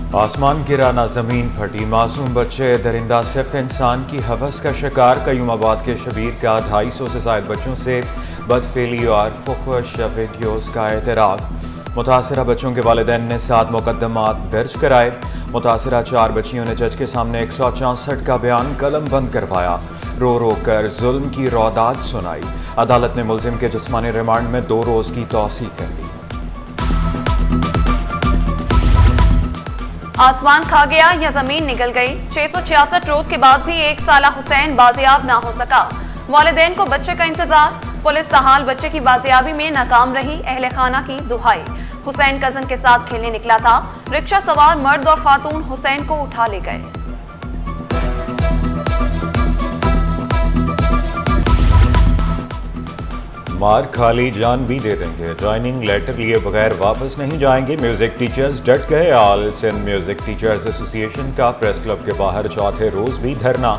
आसमान गिरा ना जमीन फटी, मासूम बच्चे दरिंदा सिफ्त इंसान की हवस का शिकार। कयूमाबाद के शबीर का 250 से ज्यादा बच्चों से बदफेली और फुहश वीडियोस का एतराफ़। मुतासरा बच्चों के वालिदैन ने 7 मुकदमात दर्ज कराए। मुतासरा 4 बच्चियों ने जज के सामने 164 का बयान कलम बंद करवाया। रो रो कर जुल्म की रौदात सुनाई। अदालत ने मुलजिम के जिस्मानी रिमांड में 2 रोज़ की तौसीक कर दी। आसमान खा गया या जमीन निगल गई। 666 रोज के बाद भी 1 साला हुसैन बाजियाब ना हो सका। वालिदैन को बच्चे का इंतजार। पुलिस ताहाल बच्चे की बाजियाबी में नाकाम रही। अहले खाना की दुहाई। हुसैन कजन के साथ खेलने निकला था। रिक्शा सवार मर्द और खातून हुसैन को उठा ले गए। मार खाली जान भी दे देंगे, ज्वाइनिंग लेटर लिए बगैर वापस नहीं जाएंगे। म्यूजिक टीचर्स डट गए। All Sindh music teachers association का प्रेस क्लब के बाहर चौथे रोज भी धरना।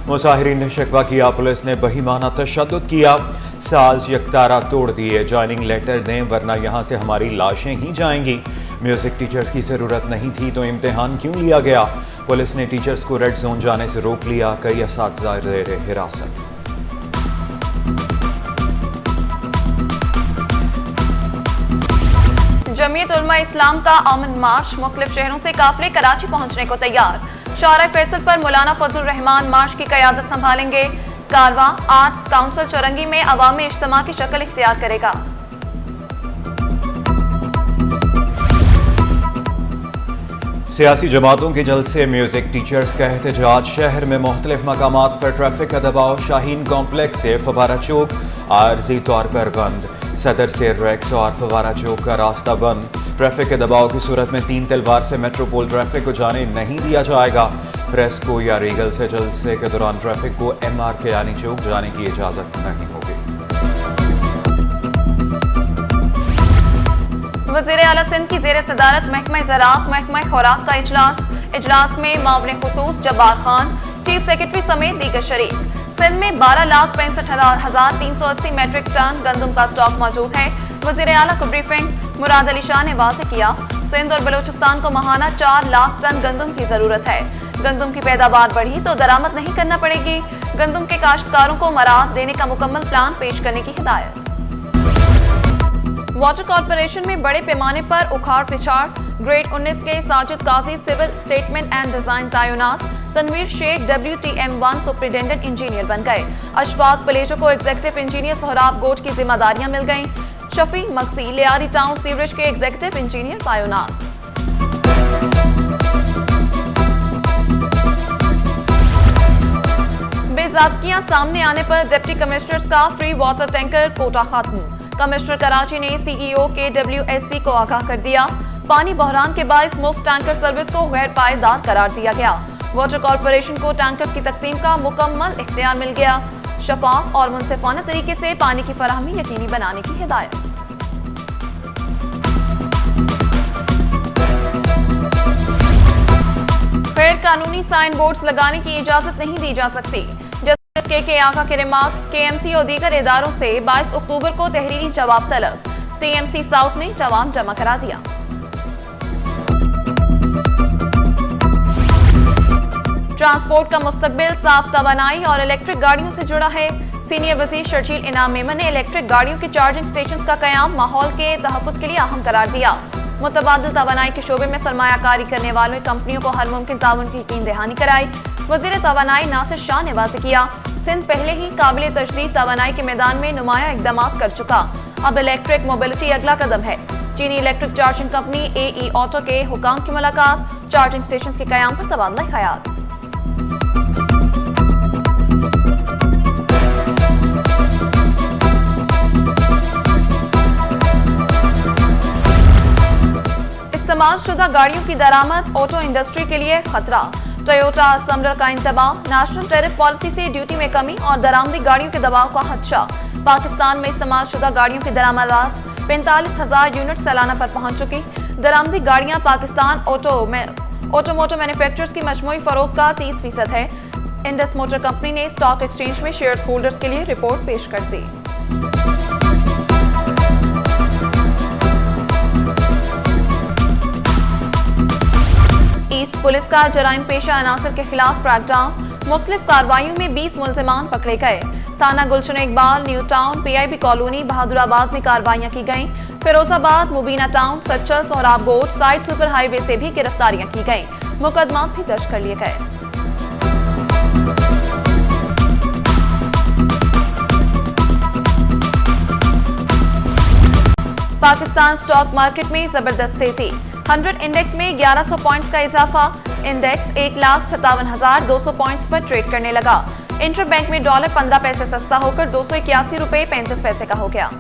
मुसाहिरीन ने शिकवा किया, पुलिस ने बहिमाना तशद्दुद किया। साज यकतारा तोड़ दिए। ज्वाइनिंग लेटर दें वरना यहाँ से हमारी लाशें ही जाएंगी। म्यूजिक टीचर्स की ज़रूरत नहीं थी तो इम्तिहान क्यों लिया गया। पुलिस ने टीचर्स को रेड जोन जाने से रोक लिया। कई असातिज़ा ज़ेर हिरासत। जमीयत उलमा इस्लाम का अमन मार्च। मुख्तलिफ शहरों से काफिले कराची पहुंचने को तैयार। शारा फैसल पर मौलाना फजल रहमान मार्च की क़यादत संभालेंगे। कारवा आर्ट्स काउंसिल चौरंगी में अवामी इज्तिमा की शक्ल इख्तियार करेगा। सियासी जमातों के जलसे, म्यूजिक टीचर्स का एहतजाज। शहर में मुख्तलिफ मकामात पर ट्रैफिक का दबाव। शाहीन कॉम्प्लेक्स से फवारा चौक आर्जी तौर पर बंद। सदर से रेक्स और फवारा चौक का रास्ता बंद। ट्रैफिक के दबाव की सूरत में 3 तलवार से मेट्रोपोल ट्रैफिक को जाने नहीं दिया जाएगा। फ्रेस्को या रीगल से जलसे के दौरान ट्रैफिक को MRK यानी चौक जाने की इजाजत नहीं होगी। वज़ीर आला सिंध की ज़ेर सदारत महकमा ज़राअत महकमा खुराक का इजलास में मामले खुसूस जब्बार खान, चीफ सेक्रेटरी समेत दीगर शरीक। सिंध में 12,65,380 मैट्रिक टन गंदम का स्टॉक मौजूद है। वज़ीर आला को ब्रीफिंग। मुराद अली शाह ने वाज़ेह किया, सिंध और बलूचिस्तान को माहाना 4 लाख टन गंदम की जरूरत है। गंदम की पैदावार बढ़ी तो दरामद नहीं करना पड़ेगी। गंदम के काश्तकारों को मराहत देने का मुकम्मल प्लान पेश करने की हिदायत। वाटर कॉर्पोरेशन में बड़े पैमाने पर उखाड़ पिछाड़। ग्रेड 19 के साजिद काजी सिविल स्टेटमेंट एंड डिजाइन तैनात। Tanveer Sheikh WTM1 superintendent engineer बन गए। अशफाक पलेजो को एग्जीक्यूटिव इंजीनियर सोहराब गोट की जिम्मेदारियां मिल गईं। शफी मक्सी लियारी टाउन सीवरेज के एग्जीक्यूटिव इंजीनियर तैनात। बेज़ाब्तियां सामने आने पर डिप्टी कमिश्नर्स का फ्री वाटर टैंकर कोटा खत्म। कमिश्नर कराची ने CEO KWSC को आगाह कर दिया। पानी बहरान के बायस मुफ्त टैंकर सर्विस को गैर पायदार करार दिया गया। वाटर कॉर्पोरेशन को टैंकर्स की तकसीम का मुकम्मल इख्तियार मिल गया। शफाफ और मुनसिफाना तरीके से पानी की फराहमी यकीनी बनाने की हिदायत। गैर कानूनी साइन बोर्ड्स लगाने की इजाजत नहीं दी जा सकती। जस्टिस के आका के रिमार्क्स। KMC और दीगर इदारों से 22 अक्टूबर को तहरीरी जवाब तलब। TMC साउथ ने जवाब जमा करा दिया। ट्रांसपोर्ट का मुस्तकबिल साफ तवानाई और इलेक्ट्रिक गाड़ियों से जुड़ा है। सीनियर वजीर शर्जील इनाम मेमन ने इलेक्ट्रिक गाड़ियों के चार्जिंग स्टेशन का कयाम माहौल के तहफ़्फ़ुज़ के लिए अहम करार दिया। मुतबादिल तवानाई के शोबे में सरमायाकारी करने वालों कंपनियों को हर मुमकिन ताउन की यकीन दहानी कराई। वज़ीर तवानाई नासिर शाह ने वाज़ेह किया, सिंध पहले ही काबिल तजदीद तवानाई के मैदान में नुमाया इकदाम कर चुका। अब इलेक्ट्रिक मोबिलिटी अगला कदम है। चीनी electric charging company AE auto के हुकाम की मुलाकात। चार्जिंग स्टेशन के कयाम पर तबादला ख्याल। इस्तेमाल शुदा गाड़ियों की दरामद ऑटो इंडस्ट्री के लिए खतरा। टोयोटा असम्बलर का इंतबाह। नेशनल टैरिफ पॉलिसी से ड्यूटी में कमी और दरामदी गाड़ियों के दबाव का खदशा। पाकिस्तान में इस्तेमाल शुदा गाड़ियों की दरामदात 45,000 यूनिट सालाना पर पहुंच चुकी। दरामदी गाड़ियां पाकिस्तान ऑटोमोटिव मैन्युफैक्चरर्स की मजमूई फरोख्त का 30% है। इंडस मोटर कंपनी ने स्टॉक एक्सचेंज में शेयर्स होल्डर्स के लिए रिपोर्ट पेश कर दी। पुलिस का जराइम पेशा अनासर के खिलाफ क्रैकडाउन, मुख्तलिफ कार्रवाइयों में 20 मुलजिमान पकड़े गए। थाना Gulshan Iqbal, New Town, PIB Colony, Bahadurabad में कार्रवाइयां की गईं। Firozabad, Mubina Town, Sachal, Sohrab Goth, site Super Highway से भी गिरफ्तारियां की गईं। मुकदमात भी दर्ज कर लिए गए। पाकिस्तान स्टॉक मार्केट में जबरदस्त तेजी, 100 इंडेक्स में 1100 पॉइंट्स का इजाफा। इंडेक्स 1,57,200 पॉइंट्स पर ट्रेड करने लगा। इंटरबैंक में डॉलर 15 पैसे सस्ता होकर 281 रुपए 35 पैसे का हो गया।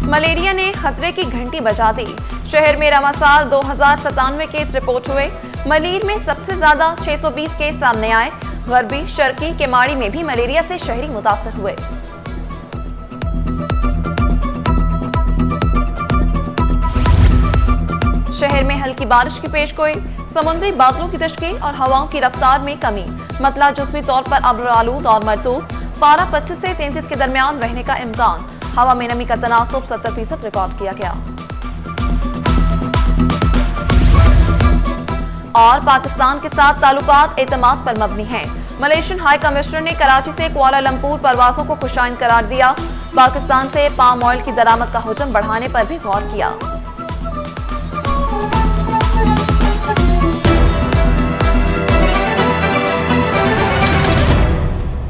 मलेरिया ने खतरे की घंटी बजा दी। शहर में रवा साल 2097 केस रिपोर्ट हुए। मलीर में सबसे ज्यादा 620 केस सामने आए। गरबी, शर्की, केमाड़ी में भी मलेरिया से शहरी मुतासर हुए। शहर में हल्की बारिश की पेशगोई, समुद्री बादलों की तश्कील और हवाओं की रफ्तार में कमी। मतला जुज़वी तौर पर अब्र-आलूद और मरतूब, पारा 25 से 33 के दरमियान रहने का इम्कान। हवा में नमी का तनासुब 70% रिकॉर्ड किया गया। और पाकिस्तान के साथ ताल्लुकात एतमाद पर मबनी हैं। मलेशियन हाई कमिश्नर ने कराची से कुआलालंपुर परवाजों को खुशाइन करार दिया। पाकिस्तान से पाम ऑयल की दरामद का हुजम बढ़ाने पर भी गौर किया।